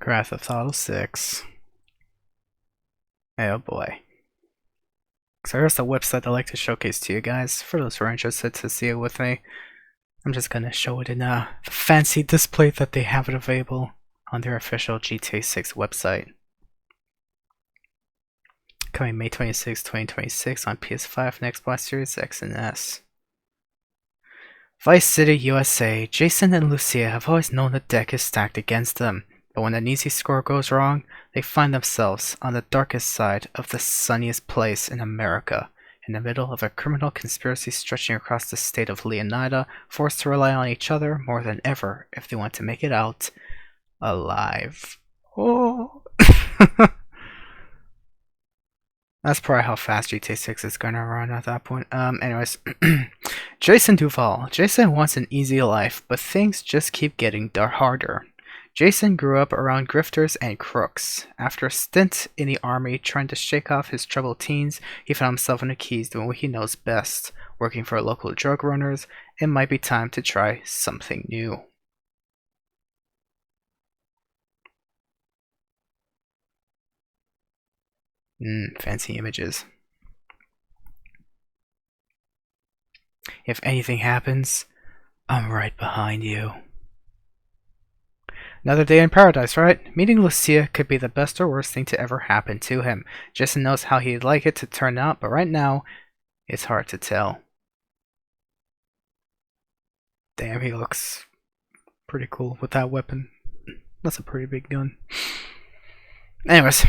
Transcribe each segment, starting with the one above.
Grand Theft Auto 6. Oh boy. So here's the website I like to showcase to you guys. For those who are interested to see it with me, I'm just gonna show it in a fancy display that they have it available on their official GTA 6 website. Coming May 26, 2026 on PS5 and Xbox Series X and S. Vice City, USA. Jason and Lucia have always known the deck is stacked against them, but when an easy score goes wrong, they find themselves on the darkest side of the sunniest place in America, in the middle of a criminal conspiracy stretching across the state of Leonida, forced to rely on each other more than ever if they want to make it out alive. Oh. That's probably how fast GTA 6 is gonna run at that point. Anyways. Jason Duval. Jason wants an easy life, but things just keep getting harder. Jason grew up around grifters and crooks. After a stint in the army trying to shake off his troubled teens, he found himself in the Keys doing what he knows best, working for local drug runners. It might be time to try something new. Fancy images. If anything happens, I'm right behind you. Another day in paradise, right? Meeting Lucia could be the best or worst thing to ever happen to him. Jason knows how he'd like it to turn out, but right now, it's hard to tell. Damn, he looks pretty cool with that weapon. That's a pretty big gun. Anyways.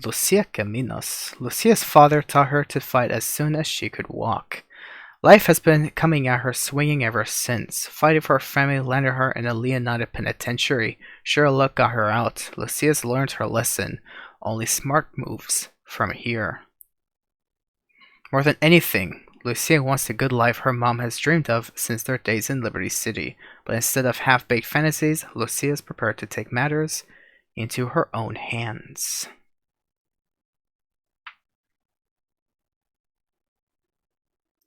Lucia Caminos. Lucia's father taught her to fight as soon as she could walk. Life has been coming at her swinging ever since. Fighting for her family landed her in a Leonida penitentiary. Sure luck got her out. Lucia's learned her lesson. Only smart moves from here. More than anything, Lucia wants the good life her mom has dreamed of since their days in Liberty City. But instead of half-baked fantasies, Lucia is prepared to take matters into her own hands.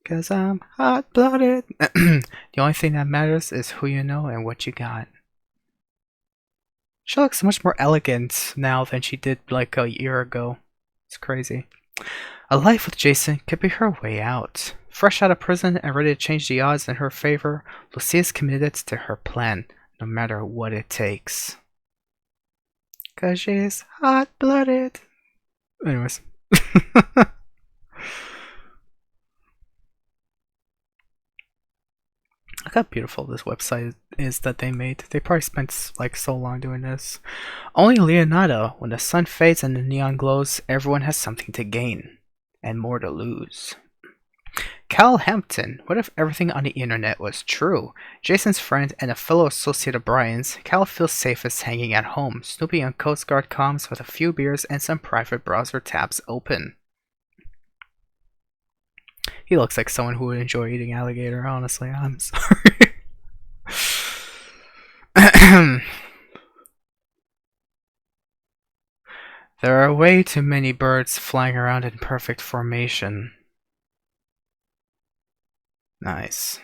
Cause I'm hot-blooded. The only thing that matters is who you know and what you got. She looks much more elegant now than she did like a year ago. It's crazy. A life with Jason could be her way out. Fresh out of prison and ready to change the odds in her favor, Lucia's committed to her plan, no matter what it takes. Cause she's hot-blooded. Anyways. Look how beautiful this website is that they made. They probably spent like so long doing this. Only Leonardo, when the sun fades and the neon glows, everyone has something to gain and more to lose. Cal Hampton. What if everything on the internet was true? Jason's friend and a fellow associate of Brian's, Cal feels safest hanging at home, snooping on Coast Guard comms with a few beers and some private browser tabs open. He looks like someone who would enjoy eating alligator, honestly. I'm sorry. There are way too many birds flying around in perfect formation. Nice.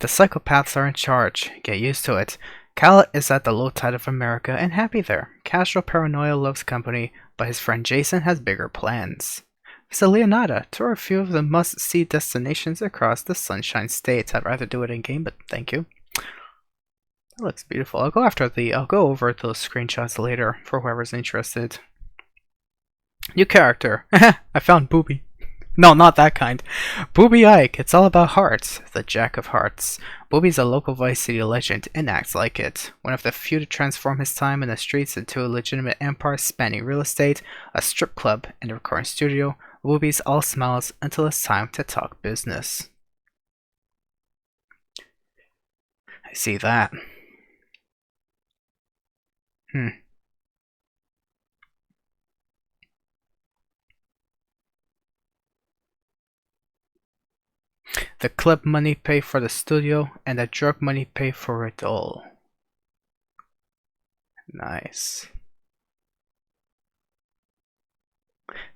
The psychopaths are in charge. Get used to it. Cal is at the low tide of America and happy there. Casual paranoia loves company, but his friend Jason has bigger plans. Visit Leonida, tour a few of the must-see destinations across the Sunshine State. I'd rather do it in-game, but thank you. That looks beautiful. I'll go over those screenshots later for whoever's interested. New character. I found Booby. No, not that kind. Booby Ike. It's all about hearts. The Jack of Hearts. Booby's a local Vice City legend and acts like it. One of the few to transform his time in the streets into a legitimate empire spanning real estate, a strip club, and a recording studio, Booby's all smiles until it's time to talk business. I see that. The club money pay for the studio, and the drug money pay for it all. Nice.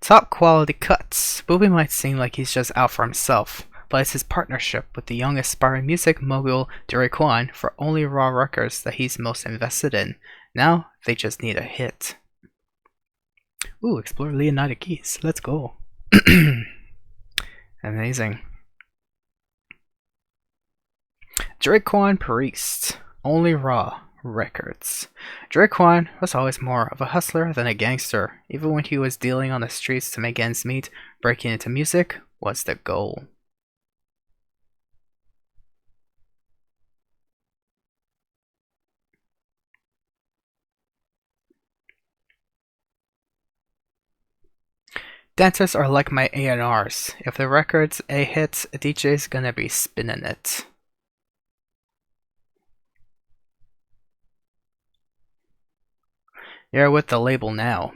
Top quality cuts. Booby might seem like he's just out for himself, but it's his partnership with the young aspiring music mogul Jerry Kwan for Only Raw Records that he's most invested in. Now, they just need a hit. Ooh, explore Leonida Keys. Let's go. Amazing. Jerry Kwan Priest. Only Raw Records. Jerry Kwan was always more of a hustler than a gangster. Even when he was dealing on the streets to make ends meet, breaking into music was the goal. Dancers are like my A&Rs. If the record's a hit, a DJ's gonna be spinning it. You're with the label now.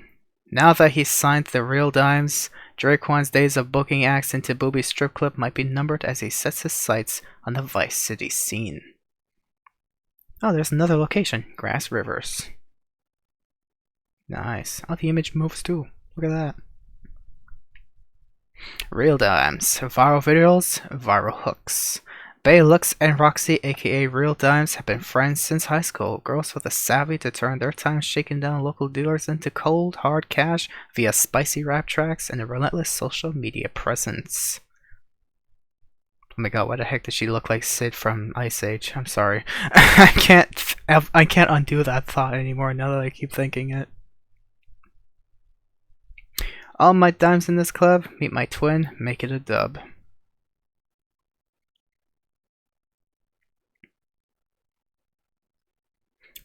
Now that he's signed the Real Dimes, Jerry Kwan's days of booking acts into Booby Strip Club might be numbered as he sets his sights on the Vice City scene. Oh, there's another location. Grass Rivers. Nice. Oh, the image moves too. Look at that. Real Dimes. Viral videos, viral hooks. Bay Lux and Roxy, aka Real Dimes, have been friends since high school. Girls with a savvy to turn their time shaking down local dealers into cold, hard cash via spicy rap tracks and a relentless social media presence. Oh my god, why the heck does she look like Sid from Ice Age? I'm sorry. I can't undo that thought anymore now that I keep thinking it. All my dimes in this club, meet my twin, make it a dub.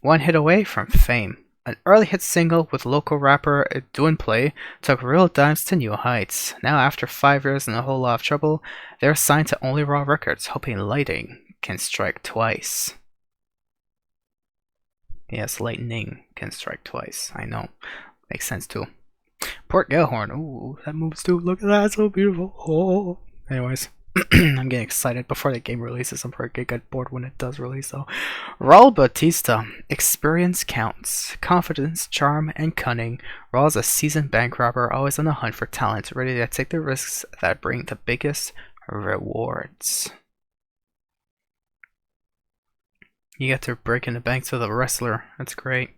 One hit away from fame. An early hit single with local rapper Doinplay took Real Dimes to new heights. Now, after 5 years and a whole lot of trouble, they're signed to Only Raw Records, hoping lightning can strike twice. Yes, lightning can strike twice. I know. Makes sense too. Port Gellhorn. Ooh, that moves too. Look at that, so beautiful. Oh. Anyways, I'm getting excited before the game releases. I'm probably gonna get bored when it does release though. Raul Bautista. Experience counts. Confidence, charm, and cunning. Raul's a seasoned bank robber, always on the hunt for talent, ready to take the risks that bring the biggest rewards. You get to break into banks with a wrestler. That's great.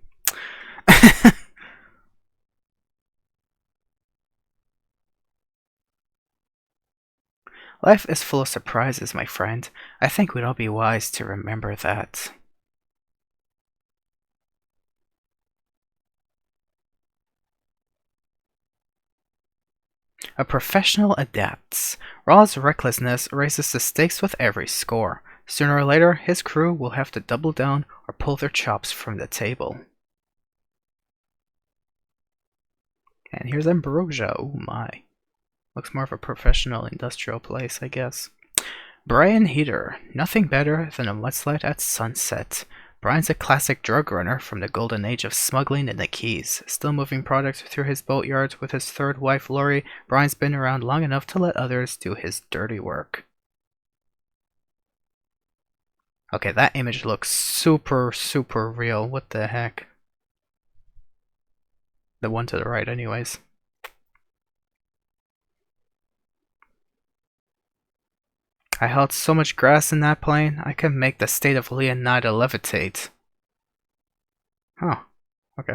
Life is full of surprises, my friend. I think we'd all be wise to remember that. A professional adapts. Raw's recklessness raises the stakes with every score. Sooner or later, his crew will have to double down or pull their chops from the table. And here's Ambrosia. Oh my. Looks more of a professional industrial place, I guess. Brian Heater. Nothing better than a mudslide at sunset. Brian's a classic drug runner from the golden age of smuggling in the Keys. Still moving products through his boatyards with his third wife, Lori, Brian's been around long enough to let others do his dirty work. Okay, that image looks super, super real. What the heck? The one to the right, anyways. I held so much grass in that plane, I could make the state of Leonida levitate. Huh. Okay.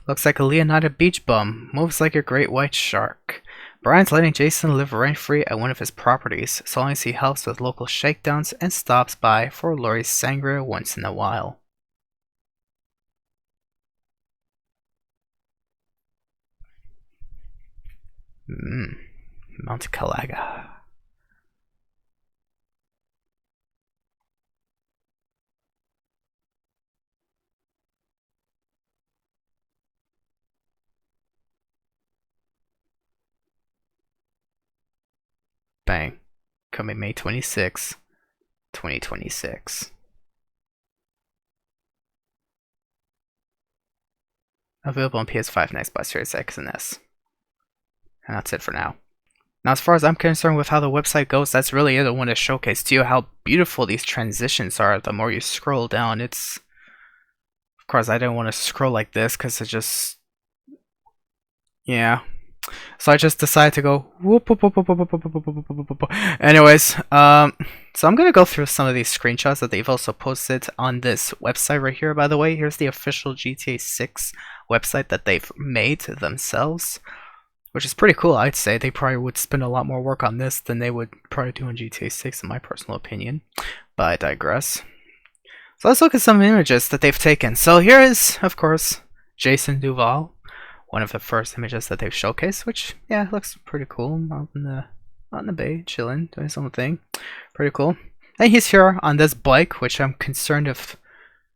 Looks like a Leonida beach bum. Moves like a great white shark. Brian's letting Jason live rent-free at one of his properties, so long as he helps with local shakedowns and stops by for Lori's sangria once in a while. Mount Calaga. Bang. Coming May 26, 2026. Available on PS5 and Xbox Series X and S. And that's it for now. Now, as far as I'm concerned with how the website goes, that's really it. I want to showcase to you how beautiful these transitions are. The more you scroll down, it's... Of course, I didn't want to scroll like this because it just... Yeah. So I just decided to go whoop, whoop, whoop, whoop, whoop, whoop, whoop, whoop, whoop, whoop, whoop, whoop. Anyways, so I'm gonna go through some of these screenshots that they've also posted on this website right here. By the way, here's the official GTA 6 website that they've made themselves, which is pretty cool. I'd say they probably would spend a lot more work on this than they would probably do on GTA 6, in my personal opinion. But I digress. So let's look at some images that they've taken. So here is, of course, Jason Duval, one of the first images that they've showcased, which, yeah, looks pretty cool. Out in the bay, chilling, doing his own thing. Pretty cool. And he's here on this bike, which I'm concerned if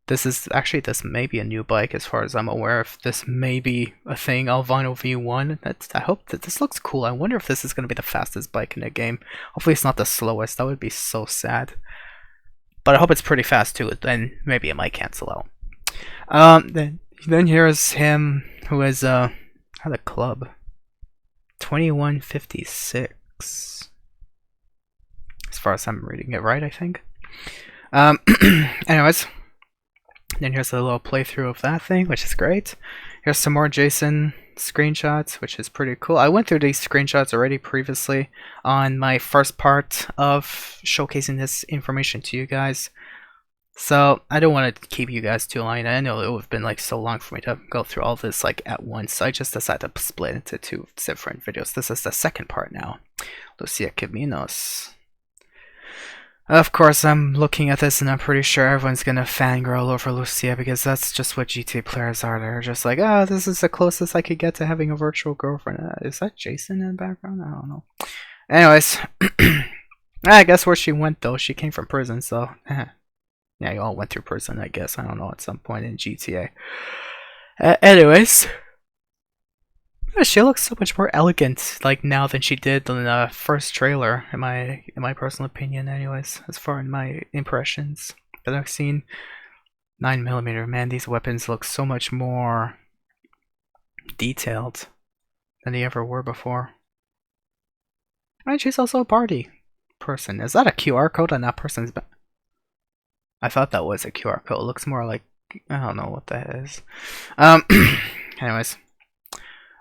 this may be a new bike as far as I'm aware. If this may be a thing, Alvino V1. I hope that this looks cool. I wonder if this is going to be the fastest bike in the game. Hopefully it's not the slowest. That would be so sad. But I hope it's pretty fast too. Then maybe it might cancel out. Then here's him who is at a club. 2156. As far as I'm reading it right, I think. Anyways. Then here's a little playthrough of that thing, which is great. Here's some more Jason screenshots, which is pretty cool. I went through these screenshots already previously on my first part of showcasing this information to you guys. So I don't want to keep you guys too long. I know it would have been like so long for me to go through all this like at once. So I just decided to split into two different videos. This is the second part now. Lucia Caminos. Of course, I'm looking at this and I'm pretty sure everyone's gonna fangirl over Lucia because that's just what GTA players are. They're just like, oh, this is the closest I could get to having a virtual girlfriend. Is that Jason in the background? I don't know. Anyways, I guess where she went though, she came from prison, so yeah, you all went through prison, I guess. I don't know, at some point in GTA. Anyways. She looks so much more elegant, like now than she did in the first trailer, in my personal opinion. Anyways, as far as my impressions that I've seen, 9mm, man, these weapons look so much more detailed than they ever were before. And she's also a party person. Is that a QR code on that person's back? I thought that was a QR code. It looks more like, I don't know what that is. Anyways.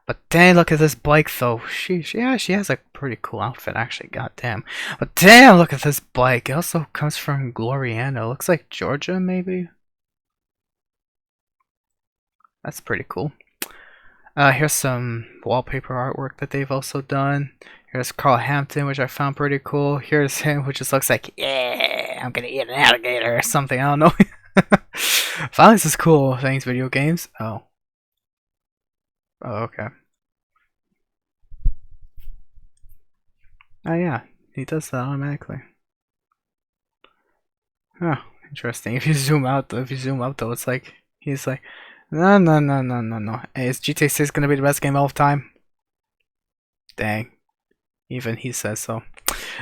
But dang, look at this bike though. She has a pretty cool outfit actually, goddamn. But damn, look at this bike. It also comes from Gloriana. Looks like Georgia, maybe? That's pretty cool. Here's some wallpaper artwork that they've also done. Here's Carl Hampton, which I found pretty cool. Here's him, which just looks like, yeah, I'm gonna eat an alligator or something, I don't know. Finally, this is cool. Thanks, video games. Oh, okay. Oh yeah, he does that automatically. Huh, interesting. If you zoom out though, it's like he's like, no, no, no, no, no, no. Hey, is GTA 6 gonna be the best game of all time? Dang. Even he says so.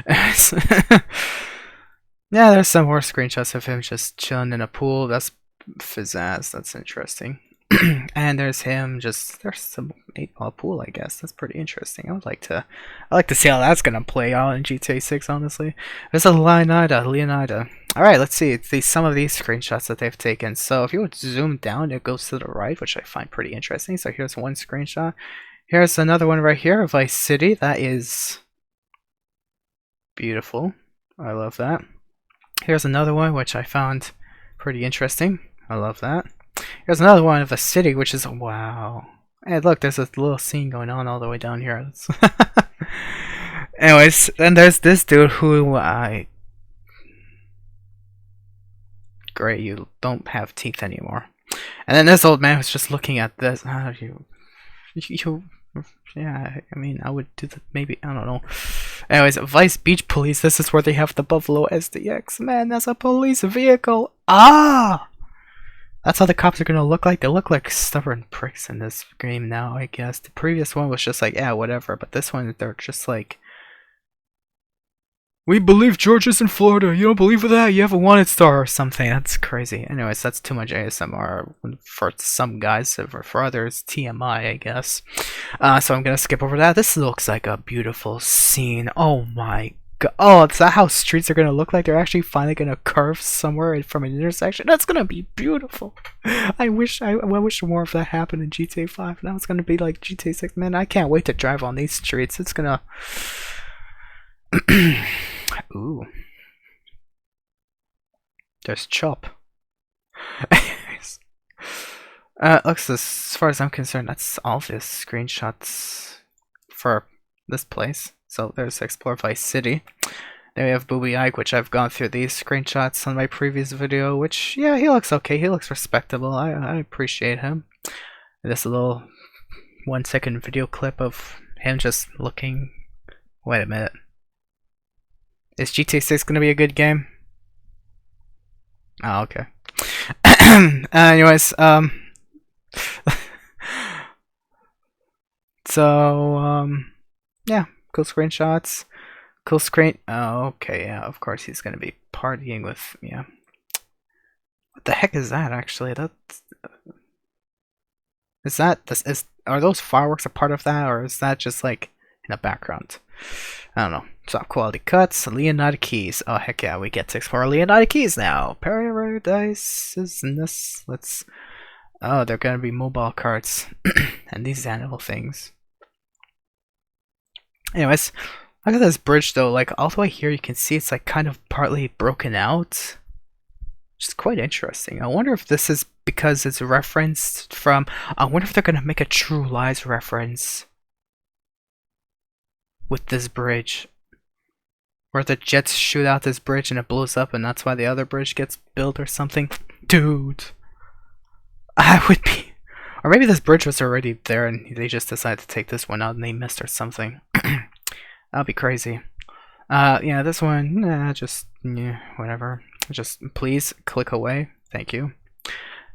Yeah, there's some more screenshots of him just chilling in a pool. That's pizzazz. That's interesting. And there's him there's some 8-ball pool, I guess. That's pretty interesting. I'd like to see how that's gonna play out in GTA 6, honestly. There's a Leonida. Alright, let's see. It's some of these screenshots that they've taken. So if you would zoom down, it goes to the right, which I find pretty interesting. So here's one screenshot. Here's another one right here of Vice City. That is beautiful. I love that. Here's another one which I found pretty interesting. I love that. Here's another one of a city, which is, wow. Hey, look, there's a little scene going on all the way down here. Anyways, then there's this dude who great, you don't have teeth anymore. And then this old man was just looking at this. Yeah, I mean, I would do that, maybe, I don't know. Anyways, Vice Beach Police, this is where they have the Buffalo SDX. Man, that's a police vehicle. Ah! That's how the cops are gonna look like. They look like stubborn pricks in this game now, I guess. The previous one was just like, yeah, whatever. But this one, they're just like, we believe Georgia's in Florida. You don't believe that? You have a wanted star or something. That's crazy. Anyways, that's too much ASMR for some guys. For others, TMI, I guess. So I'm gonna skip over that. This looks like a beautiful scene. Oh my Oh, is that how streets are gonna look like? They're actually finally gonna curve somewhere from an intersection. That's gonna be beautiful. I wish more of that happened in GTA 5. Now it's gonna be like GTA 6. Man, I can't wait to drive on these streets. It's gonna. Ooh, there's Chop. Looks as far as I'm concerned, that's all the screenshots for this place. So there's Explore Vice City. Then we have Booby Ike, which I've gone through these screenshots on my previous video, which, yeah, he looks okay. He looks respectable. I appreciate him. And this little 1-second video clip of him just looking. Wait a minute. Is GTA 6 gonna be a good game? Oh, okay. Anyways, so, yeah, cool screenshots. Cool screen. Oh, okay, yeah, of course he's gonna be partying with, yeah. What the heck is that, actually? Are those fireworks a part of that, or is that just, like, in the background? I don't know. Top quality cuts, Leonardo keys. Oh, heck yeah, we get to explore Leonardo keys now. Paradise is in this. Let's. Oh, they're gonna be mobile carts. And these animal things. Anyways, look at this bridge though. Like, all the way here, you can see it's like kind of partly broken out. Which is quite interesting. I wonder if this is because it's referenced from. I wonder if they're gonna make a True Lies reference with this bridge. Where the jets shoot out this bridge and it blows up, and that's why the other bridge gets built or something. Dude. I would be. Or maybe this bridge was already there and they just decided to take this one out and they missed or something. That'd be crazy. Yeah, this one, nah, just, yeah, whatever. Just please click away. Thank you.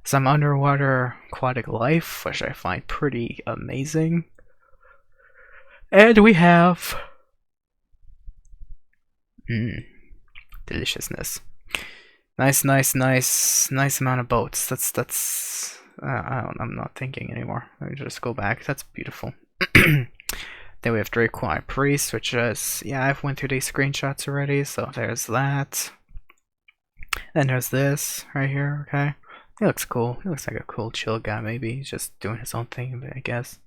Some underwater aquatic life, which I find pretty amazing. And we have. Deliciousness. Nice amount of boats. I'm not thinking anymore. Let me just go back. That's beautiful. Then we have Draquai Priest, which is, yeah, I've went through these screenshots already, so there's that. Then there's this right here, okay. He looks cool. He looks like a cool chill guy, maybe. He's just doing his own thing, I guess.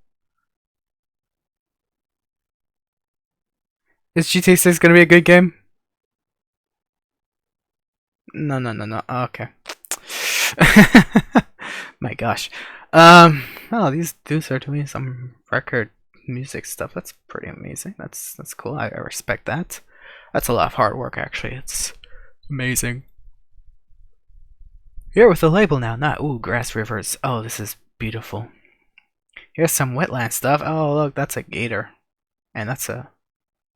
Is GTA 6 gonna be a good game? No. Okay. My gosh. Oh, these dudes are doing some record music stuff. That's pretty amazing. That's cool. I respect that. That's a lot of hard work, actually. It's amazing. Here with the label now, not ooh, grass rivers. Oh, this is beautiful. Here's some wetland stuff. Oh, look, that's a gator. And that's a.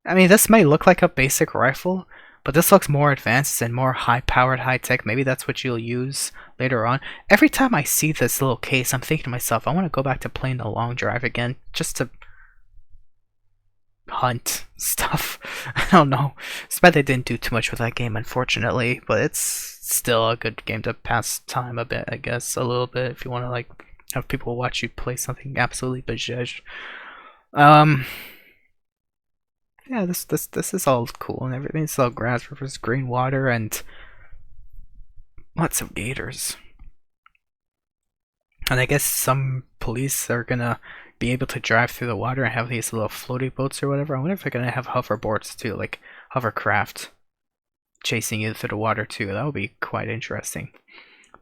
I mean, this may look like a basic rifle, but this looks more advanced and more high-powered, high-tech. Maybe that's what you'll use later on. Every time I see this little case, I'm thinking to myself, I want to go back to playing the long drive again, just to hunt stuff. I don't know. It's bad they didn't do too much with that game, unfortunately, but it's still a good game to pass time a bit, I guess, a little bit, if you want to, like, have people watch you play something absolutely bejudged. Yeah, this is all cool and everything. It's all grass, rivers, green water, and lots of gators. And I guess some police are gonna be able to drive through the water and have these little floaty boats or whatever. I wonder if they're gonna have hoverboards too, like hovercraft chasing you through the water too. That would be quite interesting.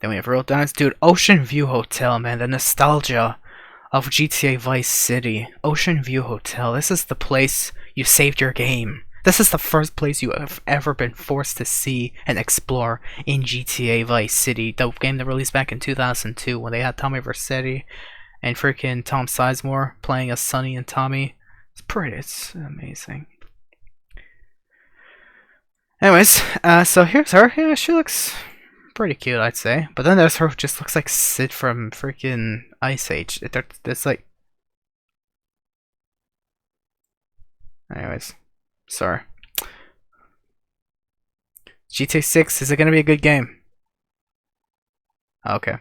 Then we have Real Dance, dude. Ocean View Hotel, man. The nostalgia of GTA Vice City. Ocean View Hotel. This is the place you saved your game. This is the first place you have ever been forced to see and explore in GTA Vice City, the game that released back in 2002 when they had Tommy Vercetti and freaking Tom Sizemore playing as Sonny and Tommy. It's amazing. Anyways, so here's her. Yeah, she looks pretty cute, I'd say. But then there's her who just looks like Sid from freaking Ice Age. It's like. Anyways, sorry. GTA 6, is it gonna be a good game? Okay.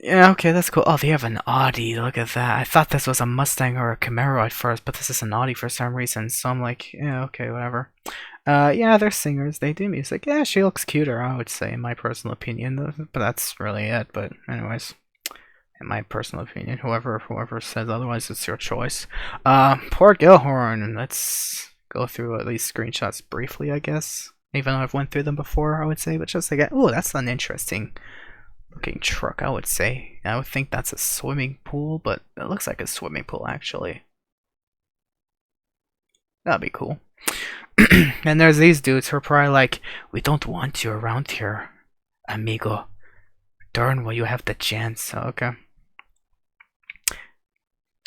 Yeah, okay, that's cool. Oh, they have an Audi. Look at that. I thought this was a Mustang or a Camaro at first, but this is an Audi for some reason. So I'm like, yeah, okay, whatever. Yeah, they're singers. They do music. Yeah, she looks cuter, I would say, in my personal opinion. But that's really it. But anyways, in my personal opinion, whoever says otherwise, it's your choice. Poor Gilhorn. Let's go through at least screenshots briefly, I guess. Even though I've went through them before, I would say. But just like, oh, that's an interesting looking truck, I would say. I would think that's a swimming pool, but it looks like a swimming pool actually. That'd be cool. And there's these dudes who are probably like, we don't want you around here, amigo. Darn well you have the chance. Okay.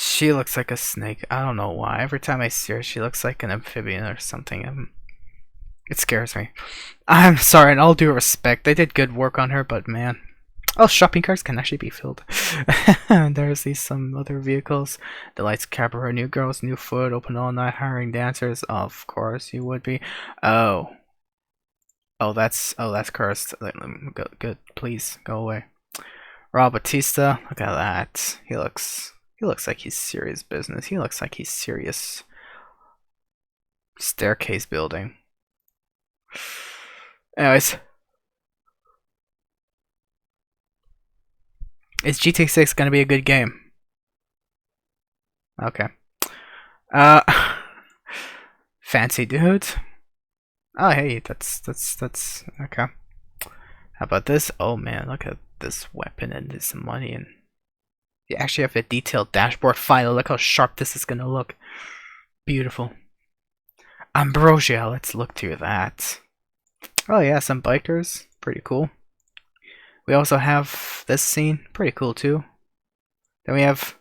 She looks like a snake. I don't know why. Every time I see her, she looks like an amphibian or something. It scares me. I'm sorry, in all due respect, they did good work on her, but man. Oh, shopping carts can actually be filled. And there's some other vehicles. The Lights Cabaret, New Girls, New Food, Open All Night, Hiring Dancers. Of course you would be. Oh. Oh, that's cursed. Good, please go away. Rob Batista, look at that. He looks like he's serious business. He looks like he's serious. Staircase building. Anyways. Is GTA 6 gonna be a good game? Okay. Fancy dude. Oh hey, that's okay. How about this? Oh man, look at this weapon and this money, and you actually have a detailed dashboard file. Look how sharp this is gonna look. Beautiful. Ambrosia, let's look through that. Oh yeah, some bikers. Pretty cool. We also have this scene. Pretty cool too. Then we have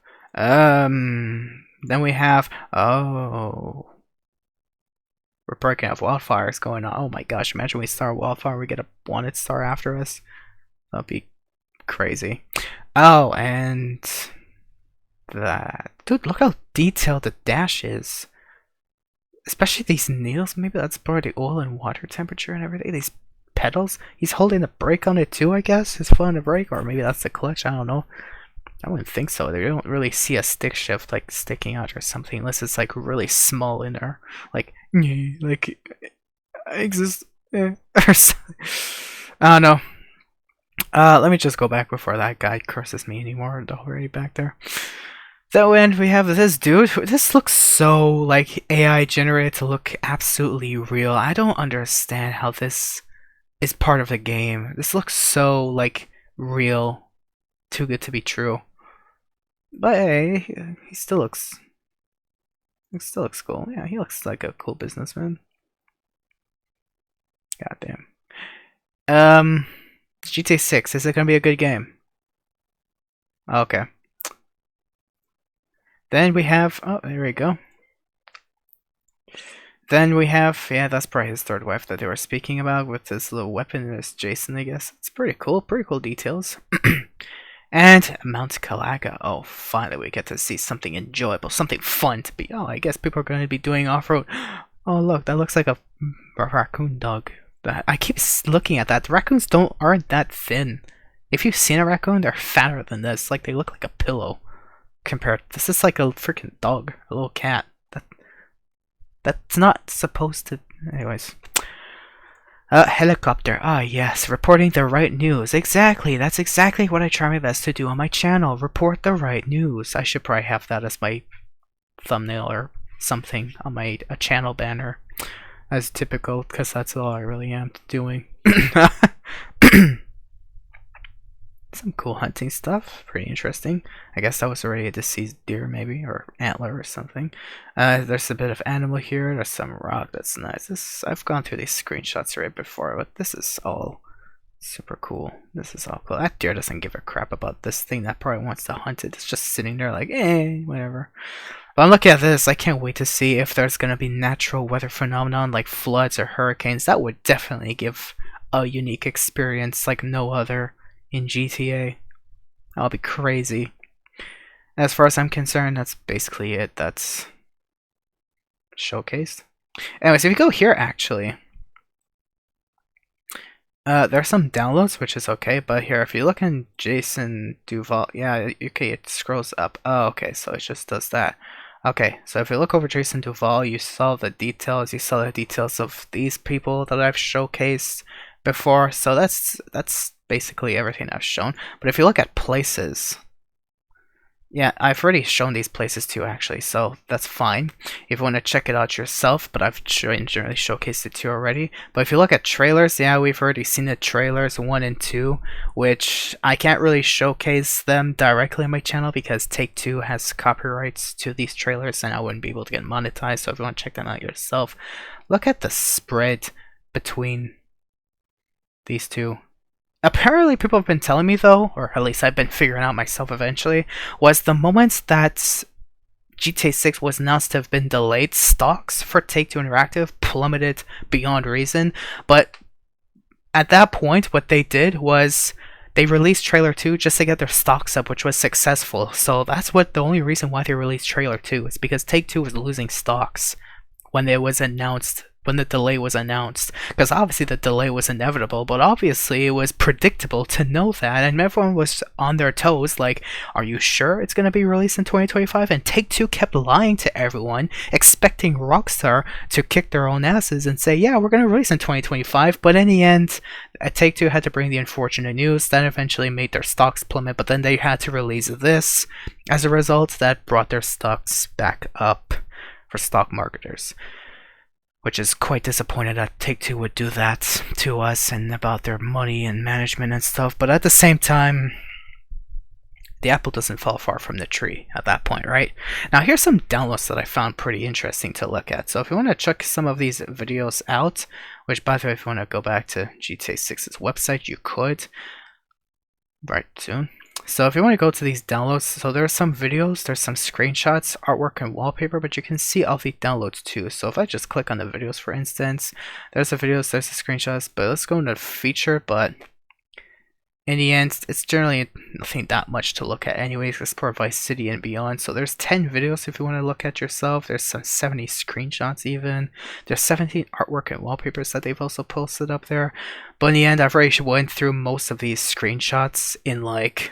oh, we're breaking up wildfires going on. Oh my gosh, imagine we start a wildfire, we get a wanted star after us. That'd be crazy. Oh, and that. Dude, look how detailed the dash is. Especially these nails, maybe that's part of the oil and water temperature and everything. These pedals, he's holding the brake on it too, I guess. His foot on the brake, or maybe that's the clutch, I don't know. I wouldn't think so. They don't really see a stick shift like sticking out or something unless it's like really small in there. Like exists or something. I don't know. Let me just go back before that guy curses me anymore. Already back there. So and we have this dude. This looks so like AI generated to look absolutely real. I don't understand how this is part of the game. This looks so like real, too good to be true. But hey, he still looks cool. Yeah, he looks like a cool businessman. Goddamn. GTA 6, is it gonna be a good game? Okay. Then we have, oh, there we go. Then we have, yeah, that's probably his third wife that they were speaking about with this little weapon. There's Jason, I guess. It's pretty cool details. And Mount Calaga. Oh, finally we get to see something enjoyable, something fun to be. Oh, I guess people are going to be doing off-road. Oh, look, that looks like a raccoon dog. I keep looking at that. The raccoons aren't that thin. If you've seen a raccoon, they're fatter than this. Like, they look like a pillow. Compared, this is like a freaking dog, a little cat. That's not supposed to. Anyways. Helicopter. Ah, yes. Reporting the right news. Exactly. That's exactly what I try my best to do on my channel. Report the right news. I should probably have that as my thumbnail or something on my channel banner. As typical, because that's all I really am doing. Some cool hunting stuff. Pretty interesting. I guess that was already a deceased deer, maybe, or antler or something. There's a bit of animal here. There's some rock. That's nice. I've gone through these screenshots right before, but this is all super cool. This is all cool. That deer doesn't give a crap about this thing that probably wants to hunt it. It's just sitting there like, whatever. But I'm looking at this. I can't wait to see if there's gonna be natural weather phenomenon like floods or hurricanes. That would definitely give a unique experience like no other in GTA. That'll be crazy. As far as I'm concerned, that's basically it. That's showcased. Anyways, if you go here, actually, There's some downloads, which is okay, but here, if you look in Jason Duval, yeah, okay, it scrolls up. Oh, okay, so it just does that. Okay, so if you look over Jason Duval, you saw the details. You saw the details of these people that I've showcased before. So that's basically everything I've shown. But if you look at places, yeah, I've already shown these places too, actually, so that's fine if you want to check it out yourself, but I've generally showcased it to you already. But if you look at trailers, yeah, we've already seen the trailers 1 and 2, which I can't really showcase them directly on my channel because Take-Two has copyrights to these trailers and I wouldn't be able to get monetized, so if you want to check them out yourself, look at the spread between these two. Apparently, people have been telling me though, or at least I've been figuring out myself eventually, was the moments that GTA 6 was announced to have been delayed, stocks for Take-Two Interactive plummeted beyond reason. But at that point, what they did was they released trailer 2 just to get their stocks up, which was successful. So that's what the only reason why they released trailer 2 is because Take-Two was losing stocks when it was announced, when the delay was announced, because obviously the delay was inevitable, but obviously it was predictable to know that, and everyone was on their toes like, are you sure it's going to be released in 2025? And Take-Two kept lying to everyone, expecting Rockstar to kick their own asses and say, yeah, we're going to release in 2025, but in the end, Take-Two had to bring the unfortunate news that eventually made their stocks plummet, but then they had to release this. As a result, that brought their stocks back up for stock marketers, which is quite disappointed that Take-Two would do that to us and about their money and management and stuff. But at the same time, the apple doesn't fall far from the tree at that point, right? Now here's some downloads that I found pretty interesting to look at. So if you want to check some of these videos out, which by the way, if you want to go back to GTA 6's website, you could right soon. So if you want to go to these downloads, so there's some videos, there's some screenshots, artwork, and wallpaper, but you can see all the downloads too. So if I just click on the videos, for instance, there's the videos, there's the screenshots, but let's go into feature. But in the end, it's generally nothing that much to look at anyways. Explore Vice City and beyond. So there's 10 videos if you want to look at yourself. There's some 70 screenshots even. There's 17 artwork and wallpapers that they've also posted up there. But in the end, I've already went through most of these screenshots in like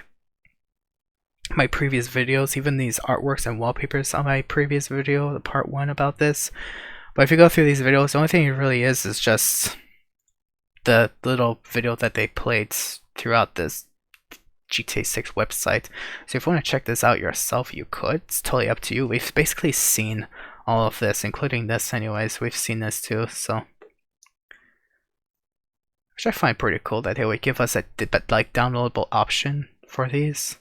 my previous videos, even these artworks and wallpapers on my previous video, the part 1 about this. But if you go through these videos, the only thing it really is just the little video that they played throughout this GTA 6 website. So if you want to check this out yourself, you could. It's totally up to you. We've basically seen all of this, including this anyways. We've seen this too, so which I find pretty cool that they would give us a like downloadable option for these.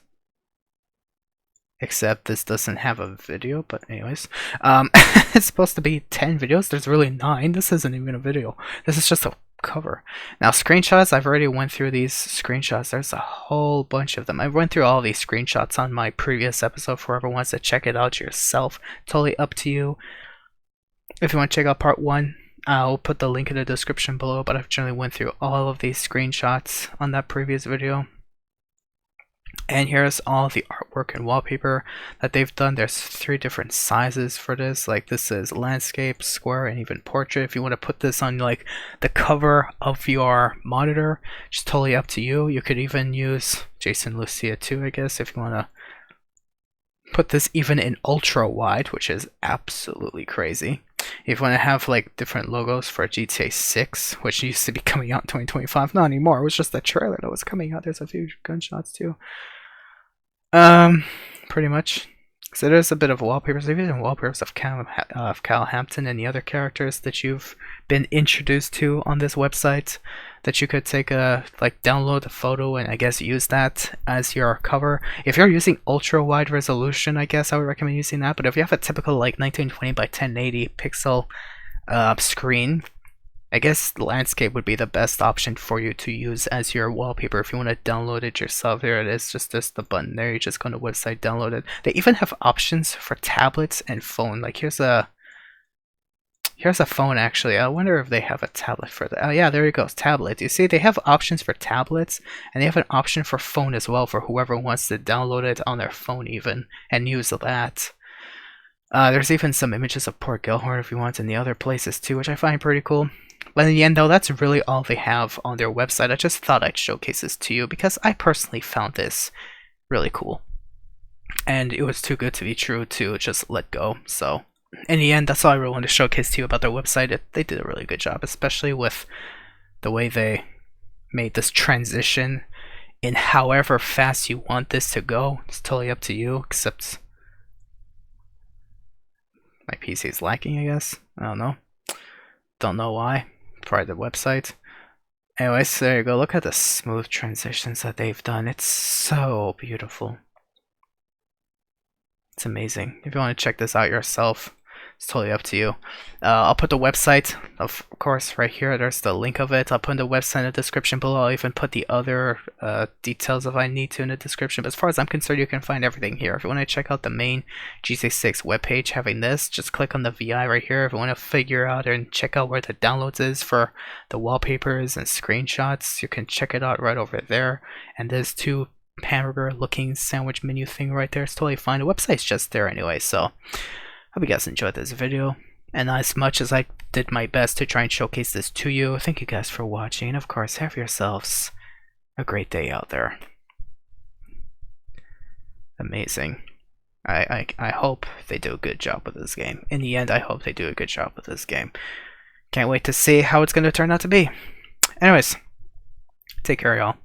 Except this doesn't have a video, but anyways. It's supposed to be 10 videos. There's really 9. This isn't even a video. This is just a cover. Now screenshots, I've already went through these screenshots. There's a whole bunch of them. I went through all these screenshots on my previous episode for whoever wants to check it out yourself. Totally up to you. If you want to check out part 1, I'll put the link in the description below, but I've generally went through all of these screenshots on that previous video. And here's all the artwork and wallpaper that they've done. There's 3 different sizes for this. Like this is landscape, square, and even portrait. If you want to put this on like the cover of your monitor, it's totally up to you. You could even use Jason Lucia too, I guess, if you want to put this even in ultra wide, which is absolutely crazy. If you want to have like different logos for GTA 6, which used to be coming out in 2025, not anymore. It was just the trailer that was coming out. There's a few gunshots too. Pretty much. So there's a bit of wallpapers. There's even wallpapers of Cal Hampton and the other characters that you've been introduced to on this website that you could take a download a photo and I guess use that as your cover. If you're using ultra wide resolution, I guess I would recommend using that. But if you have a typical like 1920 by 1080 pixel screen, I guess landscape would be the best option for you to use as your wallpaper if you want to download it yourself. There it is, just the button there. You just go to the website, download it. They even have options for tablets and phone. Like here's a phone actually. I wonder if they have a tablet for that. Oh yeah, there you go, tablet. You see, they have options for tablets and they have an option for phone as well for whoever wants to download it on their phone even and use that. There's even some images of Port Gilhorn if you want in the other places too, which I find pretty cool. But in the end, though, that's really all they have on their website. I just thought I'd showcase this to you because I personally found this really cool. And it was too good to be true to just let go. So, in the end, that's all I really wanted to showcase to you about their website. They did a really good job, especially with the way they made this transition in however fast you want this to go. It's totally up to you, except my PC is lacking, I guess. I don't know. Don't know why. Probably the website. Anyways, there you go. Look at the smooth transitions that they've done. It's so beautiful. It's amazing. If you want to check this out yourself, it's totally up to you. I'll put the website, of course, right here. There's the link of it. I'll put the website in the description below. I'll even put the other details if I need to in the description. But as far as I'm concerned, you can find everything here. If you want to check out the main GTA 6 webpage having this, just click on the VI right here. If you want to figure out and check out where the downloads is for the wallpapers and screenshots, you can check it out right over there. And there's two hamburger looking sandwich menu thing right there. It's totally fine. The website's just there anyway, so hope you guys enjoyed this video. And as much as I did my best to try and showcase this to you, thank you guys for watching. And of course, have yourselves a great day out there. Amazing. I hope they do a good job with this game. In the end, I hope they do a good job with this game. Can't wait to see how it's going to turn out to be. Anyways, take care, y'all.